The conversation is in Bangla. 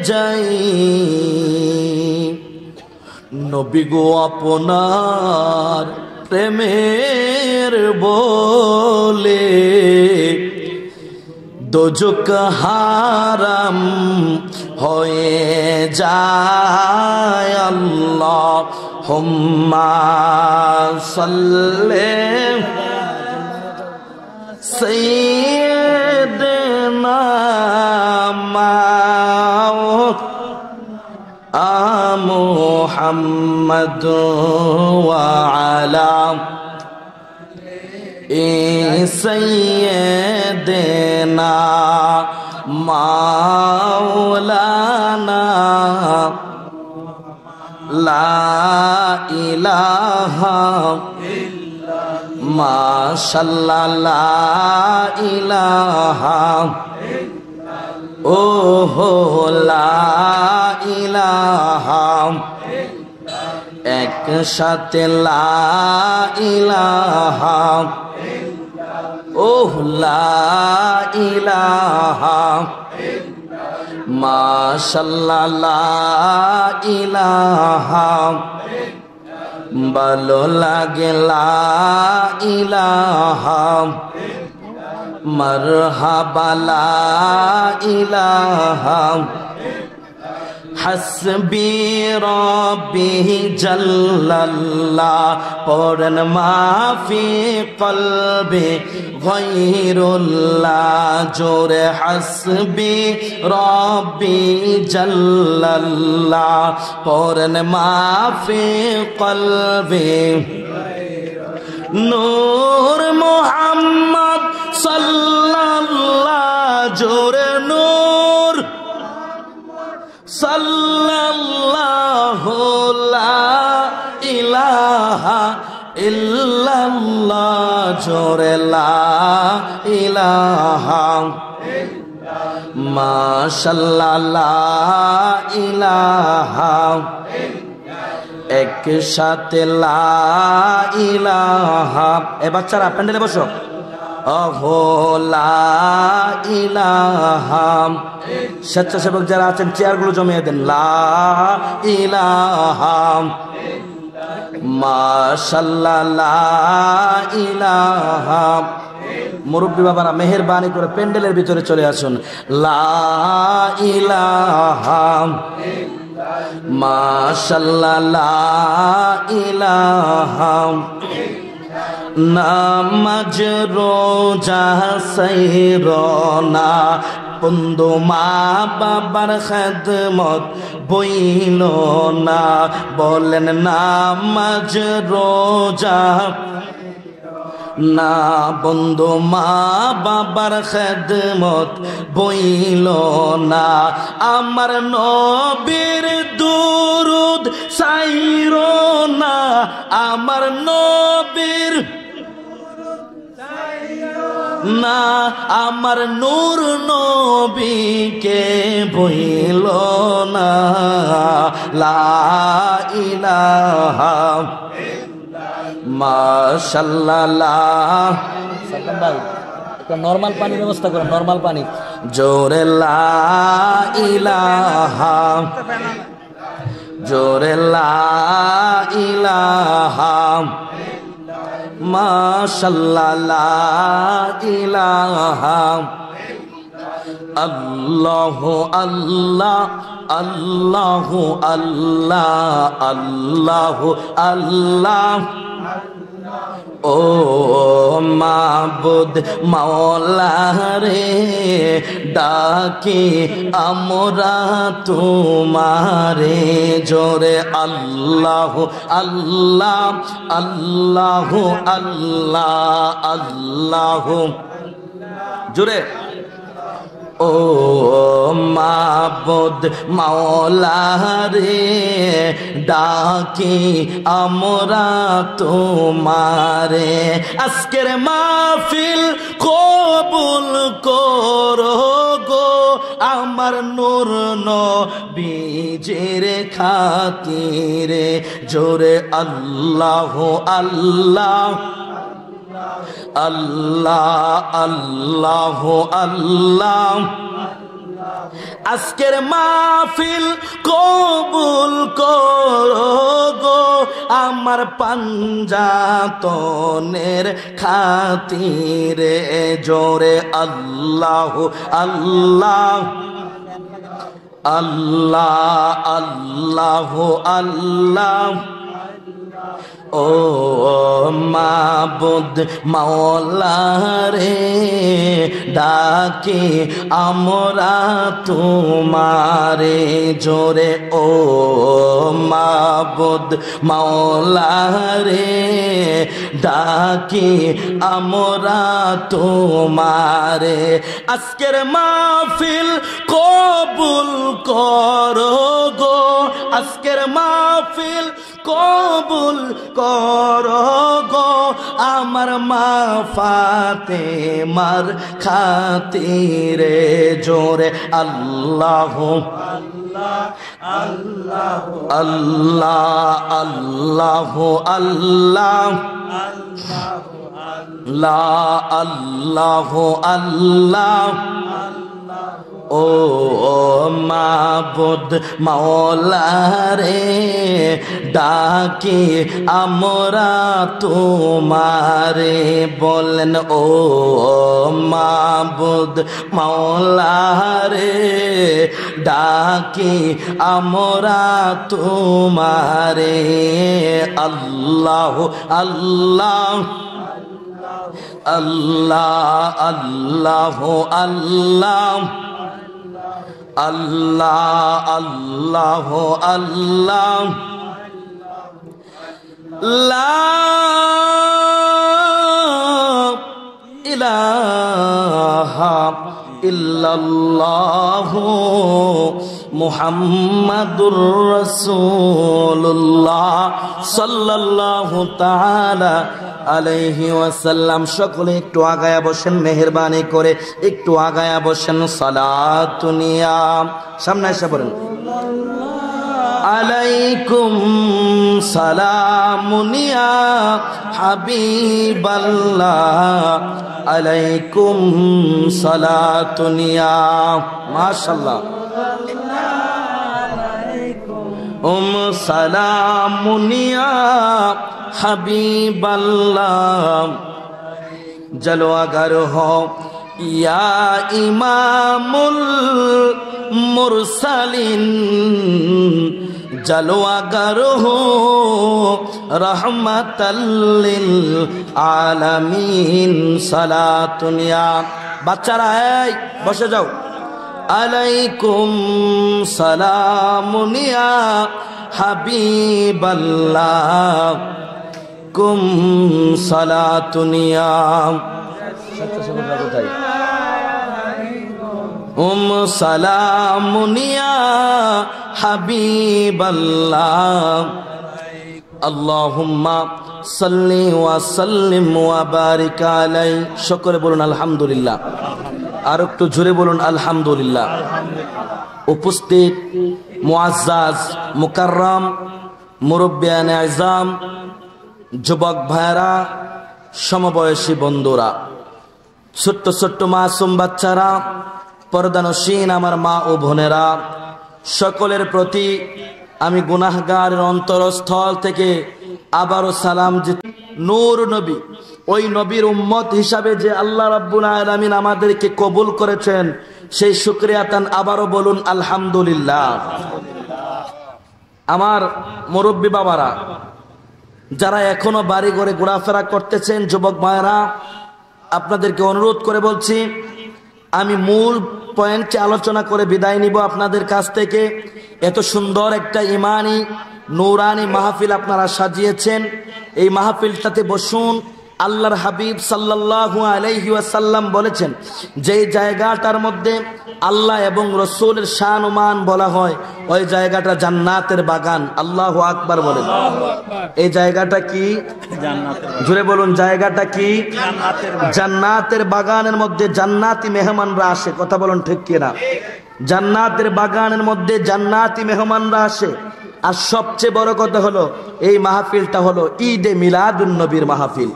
যাই নবী গো আপনার প্রেমের বলে দোজক হারাম হয়ে যায় আল্লাহুম্মা সাল্লি সাইয়্যিদিনা মুহাম্মদ ওয়া আলা সাইয়্যিদিনা মাওলানা লা ইলাহা মাশাআল্লাহ লা ইলাহা ওহো লা ইলাহা একসাথে লা ইলাহা ওহ লা ইলাহা মাশাআল্লাহ লা ইলাহা ভালো লাগে লা ইলাহা মারহাবা লা ইলাহা হাসবি রব্বি জাল্লাল্লাহ পড়ন মাফি কলবে গায়রুল্লাহ জোরে হাসবি রব্বি জাল্লাল্লাহ পড়ন মাফি কলবে নূর মুহাম্মদ সাল্লাল্লাহ জোরে নূর সাল্লাল্লাহু লা ইলাহা ইল্লাল্লাহ জোরে লা ইলাহা মাশাআল্লাহ লা ইলাহা একসাথে লা ইলাহা এ বাচ্চারা প্যান্ডেলে বসো ওহো লা ইলাহা স্বেচ্ছাসেবক যারা আছেন চেয়ারগুলো জমিয়ে দেন লা ইলাহা মাশাআল্লাহ লা ইলাহা মুরব্বী বাবারা মেহেরবানি করে প্যান্ডেলের ভিতরে চলে আসুন লা ইলাহা মাশাআল্লাহ লা ইলাহা নামাজ রোজা সাইরনা বন্ধু মা বাবার খেদমত বইল না বলেন নামাজ রোজা না বন্ধু মা বাবার খেদমত বইল না আমার নবীর দুরুদ সাইরো না আমার নবীর না আমার নূর নবীকে বইল না লা ইলাহা মাশাআল্লাহ সাল্লাম ভাই একটা নরমাল পানির ব্যবস্থা করেন নরমাল পানি জোরে লা ইলাহা জোরে লা ইলাহা মাশাআল্লাহ লা ইলাহা আল্লাহু আল্লাহ আল্লাহু আল্লাহ আল্লাহু আল্লাহ ও মাবুদ মাওলা রে ডাকি আমরা তোমারে জোরে আল্লাহ আল্লাহ আল্লাহ আল্লাহ আল্লাহ জোরে ও মাবুদ মাওলা রে ডাকি আমরা তোমারে আজকের মাহফিল কবুল করো গো আমার নূর নবীর খাতিরে জোরে আল্লাহ আল্লাহ আল্লাহ আল্লাহ আল্লাহ আজকের মাহফিল কবুল করো গো আমার পাঞ্জাতনের খাতিরে জোরে আল্লাহ আল্লাহ আল্লাহ আল্লাহ আল্লাহ ও মাবুদ মাওলা রে ডাকি আমরা তোমারে জোরে ও মাবুদ মাওলা রে ডাকি আমরা তোমারে আজকের মাহফিল কবুল করো গো আজকের মাহফিল কবুল করো গো আমার মা ফাতেমার খাতিরে জোরে আল্লাহ আল্লাহ আল্লাহ আল্লাহ আল্লাহ আল্লাহ আল্লাহ ও মাবুদ মাওলা রে ডাকি আমরা তোমারে বলেন ও মাবুদ মাওলা রে ডাকি আমরা তোমারে আল্লাহ আল্লাহ আল্লাহ আল্লাহ আল্লাহ আল্লাহ আল্লাহ আল্লাহ লা ইলাহা ইল্লাল্লাহু মুহাম্মাদুর রাসূলুল্লাহ সাল্লাল্লাহু তাআলা আলাইহি ওয়াসাল্লাম। সকলে একটু আগায়া বসেন, মেহেরবানি করে একটু আগায়া বসেন। সালাতুনিয়া সামনে এসে পড়েন। আলাইকুম সালামুনিয়া হাবিবাল্লাহ আলাইকুম সালাতুনিয়া মাশাআল্লাহ সালামুনিয়া হাবিবাল্লাহ জলওয়াগার হো ইয়া ইমামুল মুরসালিন জলওয়াগার হো রহমাতাল লিল আলামিন সালাতুনিয়া। বাচ্চারা এই বসে যাও। আলাইকুম সালামুনিয়া হাবিবাল্লাহ কুম সালাতুনিয়া সালামুনিয়া হাবিবাল্লাহ আল্লাহুম্মা সাল্লি ওয়া সাল্লিম ওয়া বারিক আলাইহি। সকলে বলুন আলহামদুলিল্লাহ। আর একটু জোরে বলুন আলহামদুলিল্লাহ। উপস্থিত মুআজ্জাজ মুকাররম মুরব্বিয়ানে আযম, যুবক ভাইরা, সমবয়সী বন্ধুরা, ছোট্ট ছোট্ট মাসুম বাচ্চারা, পর্দানসীন আমার মা ও বোনেরা, সকলের প্রতি আমি গুনাহগারের অন্তরস্থল থেকে আবারও সালাম। নূর নবী, ওই নবীর উম্মত হিসাবে যে আল্লাহ রাব্বুল আলামিন আমাদেরকে কবুল করেছেন, সেই শুকরিয়া তান আবারও বলুন আলহামদুলিল্লাহ। আমার মুরব্বী বাবারা, যারা এখনো বাড়ি ঘরে ঘোরাফেরা করতেছেন, যুবক ভাইরা, আপনাদেরকে অনুরোধ করে বলছি, আমি মূল পয়েন্টে আলোচনা করে বিদায় নিব আপনাদের কাছ থেকে। এত সুন্দর একটা ইমানি নূরানি মাহফিল আপনারা সাজিয়েছেন, এই মাহফিলটাতে বসুন। আল্লাহর হাবিব সাল্লাল্লাহু আলাইহি ওয়াসাল্লাম বলেছেন, যেই জায়গাটার মধ্যে আল্লাহ এবং রসুলের শান ও মান বলা হয়, ওই জায়গাটা জান্নাতের বাগান। আল্লাহু আকবার বলেন। এই জায়গাটা কি? জোরে বলুন, জায়গাটা কি? জান্নাতের বাগানের মধ্যে জান্নাতি মেহমানরা আসে। কথা বলুন ঠিক কিনা? জান্নাতের বাগানের মধ্যে জান্নাতি মেহমানরা আসে। আর সবচেয়ে বড় কথা হলো, এই মাহফিলটা হলো ঈদে মিলাদুন নবীর মাহফিল।